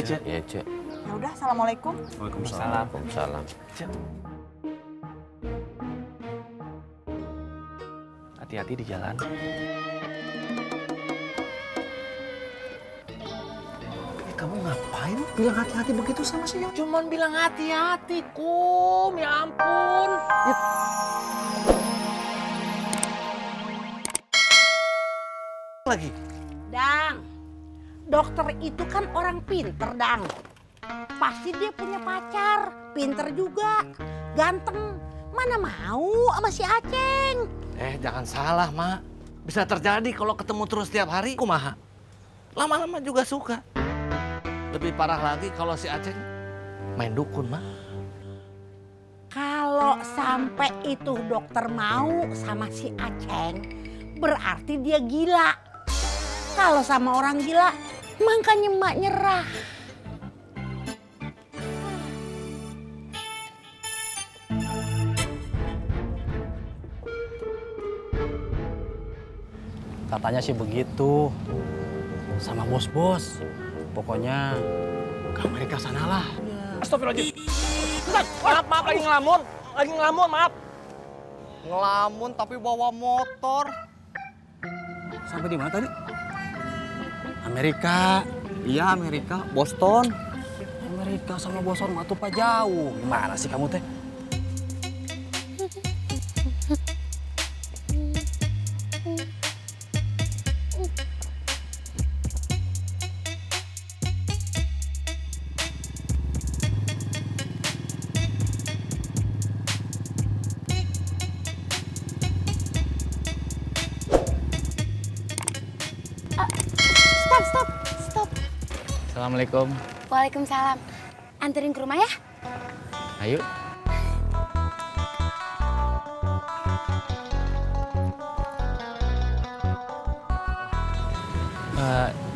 Cek. Ya, Cek. Ya udah, assalamualaikum. Waalaikumsalam. Waalaikumsalam. Cek. Hati-hati di jalan. Kamu ngapain bilang hati-hati begitu sama si Yoyo? Cuman bilang hati-hati, Kum. Ya ampun. Lagi. Dang, dokter itu kan orang pinter, Dang. Pasti dia punya pacar, pinter juga, ganteng. Mana mau sama si Aceng? Jangan salah, Mak. Bisa terjadi kalau ketemu terus tiap hari, kumaha. Lama-lama juga suka. Lebih parah lagi kalau si Aceng main dukun, Mak. Kalau sampai itu dokter mau sama si Aceng, berarti dia gila. Kalau sama orang gila, makanya Mak nyerah. Katanya sih begitu. Sama bos-bos. Pokoknya ke Amerika sanalah. Astagfirullahaladzim. Maaf, lagi ngelamun, maaf. Ngelamun tapi bawa motor. Sampai di mana tadi? Amerika. Iya, Amerika. Boston. Amerika sama Boston mah tuh pak jauh. Gimana sih kamu teh? Stop. Assalamualaikum. Waalaikumsalam. Anterin ke rumah ya? Ayo.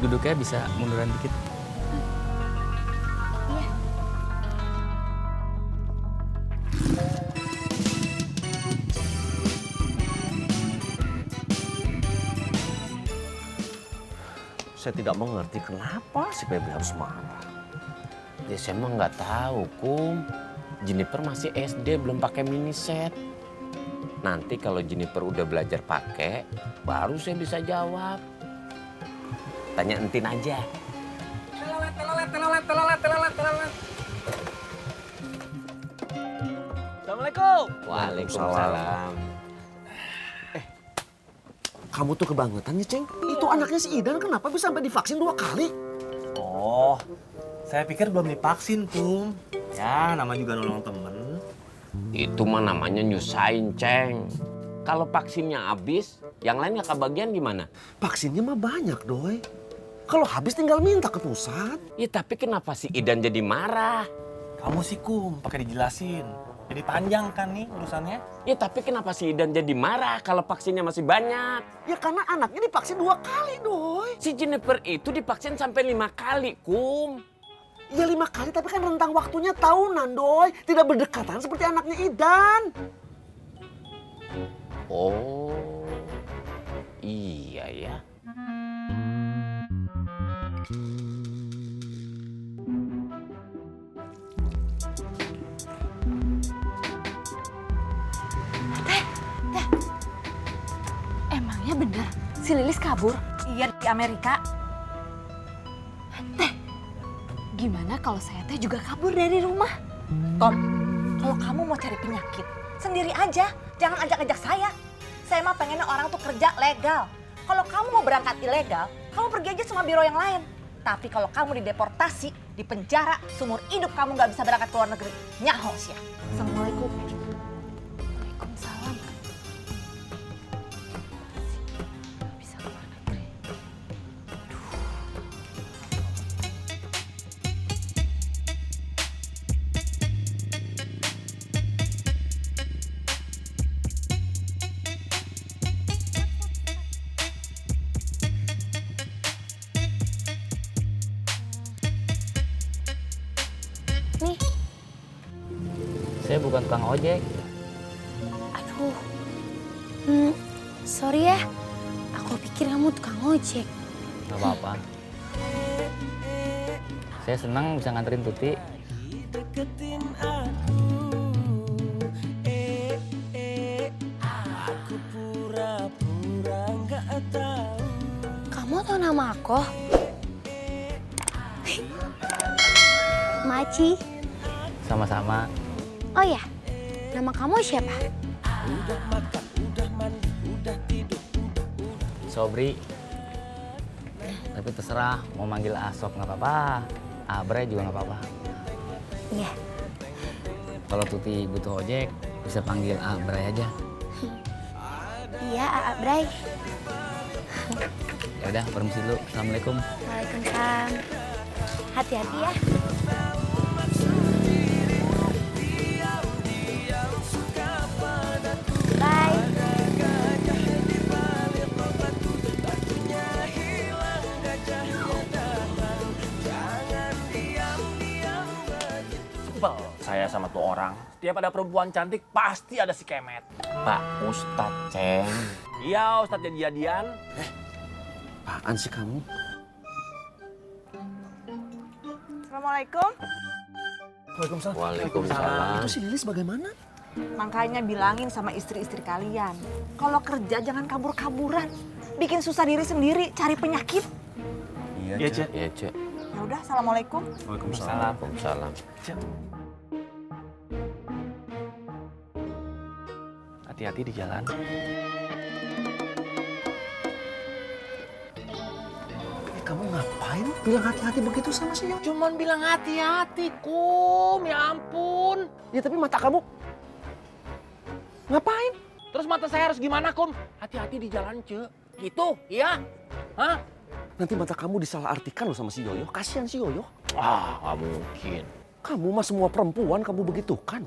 Duduknya bisa munduran dikit. Iya. Saya tidak mengerti kenapa si Febri harus marah. Ya saya mah nggak tahu, Kum. Jennifer masih SD, belum pakai mini set. Nanti kalau Jennifer udah belajar pakai, baru saya bisa jawab. Tanya Entin aja. Assalamualaikum. Waalaikumsalam. Kamu tuh kebangetan ya, Ceng. Itu anaknya si Idan kenapa bisa sampai divaksin 2 kali? Oh, saya pikir belum divaksin, Kum. Ya, nama juga nolong temen. Itu mah namanya nyusahin, Ceng. Kalau vaksinnya habis, yang lain nggak kebagian gimana? Vaksinnya mah banyak, Doi. Kalau habis tinggal minta ke pusat. Ya tapi kenapa si Idan jadi marah? Kamu sih, Kum, pakai dijelasin. Jadi panjang kan nih urusannya? Ya tapi kenapa si Idan jadi marah kalau vaksinnya masih banyak? Ya karena anaknya divaksin 2 kali, Doi. Si Jennifer itu divaksin sampai 5 kali, Kum. Ya 5 kali, tapi kan rentang waktunya tahunan, Doi. Tidak berdekatan seperti anaknya Idan. Oh, iya ya. Emangnya bener si Lilis kabur? Iya, di Amerika. Gimana kalau saya teh juga kabur dari rumah? Tom, kalau kamu mau cari penyakit, sendiri aja. Jangan ajak-ajak saya. Saya mah pengennya orang tuh kerja legal. Kalau kamu mau berangkat ilegal, kamu pergi aja sama biro yang lain. Tapi kalau kamu dideportasi, di penjara, seumur hidup kamu nggak bisa berangkat ke luar negeri. Nyahos ya. Assalamualaikum. Waalaikumsalam. Bisa ke luar negeri. Nih, Saya bukan tukang ojek. aduh. Sorry ya. Aku pikir kamu tukang ojek. Nggak apa-apa. Saya senang bisa nganterin Tuti. Kamu tahu nama aku? Maci. Sama-sama. Oh ya, nama kamu siapa? Sobri. Tapi terserah mau manggil Asop nggak apa-apa. Abre juga nggak apa-apa. Iya. Kalau Tuti butuh ojek bisa panggil Abre aja. Iya, Aa Bray. Ya udah, permisi dulu. Assalamualaikum. Waalaikumsalam. Hati-hati ya. Bye. Saya sama tuh orang, setiap ada perempuan cantik pasti ada si Kemet. Pak Ustadz, Ceng. Iya, Ustadz jadi-jadian. Apaan sih kamu? Assalamualaikum. Waalaikumsalam. Itu si Lilis bagaimana? Makanya bilangin sama istri-istri kalian, kalau kerja jangan kabur-kaburan. Bikin susah diri sendiri, cari penyakit. Iya, Cek. Iya, Cek. Ya udah, assalamualaikum. Waalaikumsalam. Waalaikumsalam. Hati-hati di jalan. Kamu ngapain bilang hati-hati begitu sama si Yoyo? Cuman bilang hati-hati, Kum. Ya ampun. Ya tapi mata kamu ngapain? Terus mata saya harus gimana, Kum? Hati-hati di jalan, Ce. Gitu, iya? Hah? Nanti mata kamu disalahartikan loh sama si Yoyo. Kasihan si Yoyo. Ah, nggak mungkin. Kamu mah semua perempuan kamu begitu kan?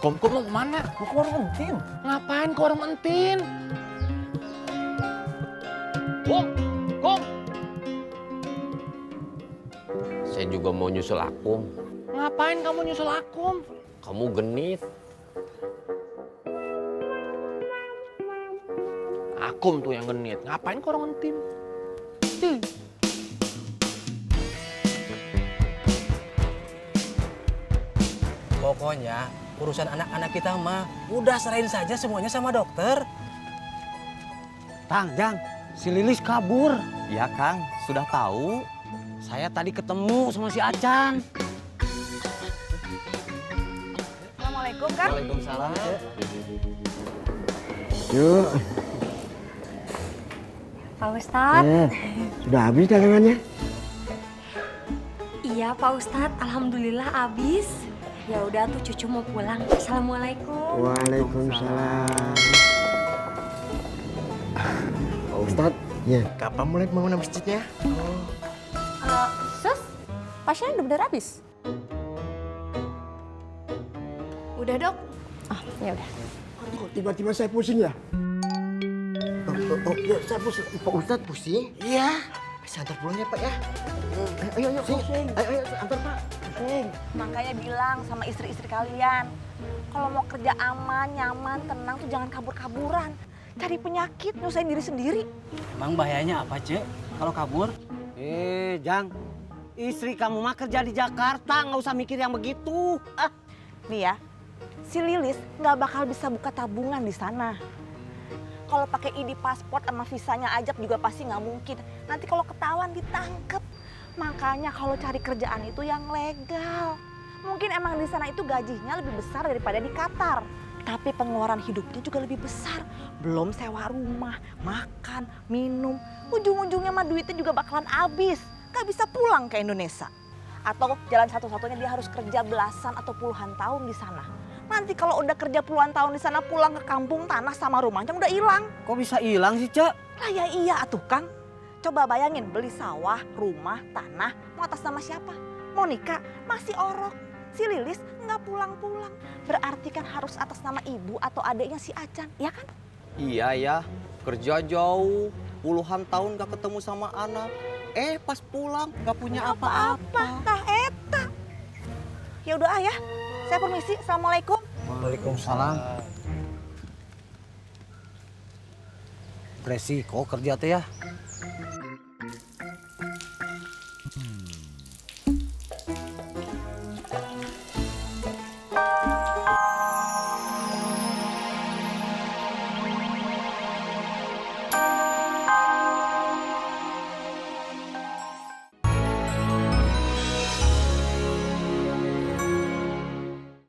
Kum mau kemana? Mau ke warung entin. Ngapain ke warung entin? Kum! Saya juga mau nyusul Akum. Ngapain kamu nyusul Akum? Kamu genit. Akum tuh yang genit. Ngapain ke warung entin? Pokoknya urusan anak-anak kita mah udah serahin saja semuanya sama dokter. Tang, Jang, si Lilis kabur. Iya, Kang. Sudah tahu. Saya tadi ketemu sama si Acan. Assalamualaikum, Kang. Waalaikumsalam. Yuk, Pak Ustadz. sudah habis dagangannya? Iya, Pak Ustadz. Alhamdulillah habis. Ya udah tuh cucu mau pulang. Assalamualaikum. Waalaikumsalam. Pak Ustadz, ya. Kapan mulai pembangunan masjidnya? Sus, pasien udah bener habis? Udah, Dok. Ah, ya udah. Kok tiba-tiba saya pusing ya? Ya, saya pusing. Pak Ustadz pusing? Iya. Saya antar pulang ya, Pak ya. Ayo, pusing. Ayo, antar Pak. Pusing. Makanya bilang sama istri-istri kalian, kalau mau kerja aman, nyaman, tenang tuh jangan kabur-kaburan. Cari penyakit, nyusahin diri sendiri. Emang bahayanya apa, Cek? Kalau kabur? Jang, istri kamu mah kerja di Jakarta, nggak usah mikir yang begitu. Nih ya, si Lilis nggak bakal bisa buka tabungan di sana. Kalau pakai ID paspor sama visanya ajak juga pasti nggak mungkin. Nanti kalau ketahuan ditangkep. Makanya kalau cari kerjaan itu yang legal. Mungkin emang di sana itu gajinya lebih besar daripada di Qatar. Tapi pengeluaran hidupnya juga lebih besar. Belum sewa rumah, makan, minum. Ujung-ujungnya mah duitnya juga bakalan habis. Gak bisa pulang ke Indonesia. Atau jalan satu-satunya dia harus kerja belasan atau puluhan tahun di sana. Nanti kalau udah kerja puluhan tahun di sana pulang ke kampung tanah sama rumahnya udah hilang. Kok bisa hilang sih, Cek? Lah ya iya atuh Kang. Coba bayangin beli sawah, rumah, tanah, mau atas nama siapa? Mau nikah, masih orok. Si Lilis nggak pulang-pulang. Berarti kan harus atas nama ibu atau adiknya si Acan, ya kan? Iya ya, kerja jauh, puluhan tahun gak ketemu sama anak. Pas pulang gak punya apa-apa. Tah eta. Ya udah ya, saya permisi. Assalamualaikum. Waalaikumsalam. Resiko kerja teh ya.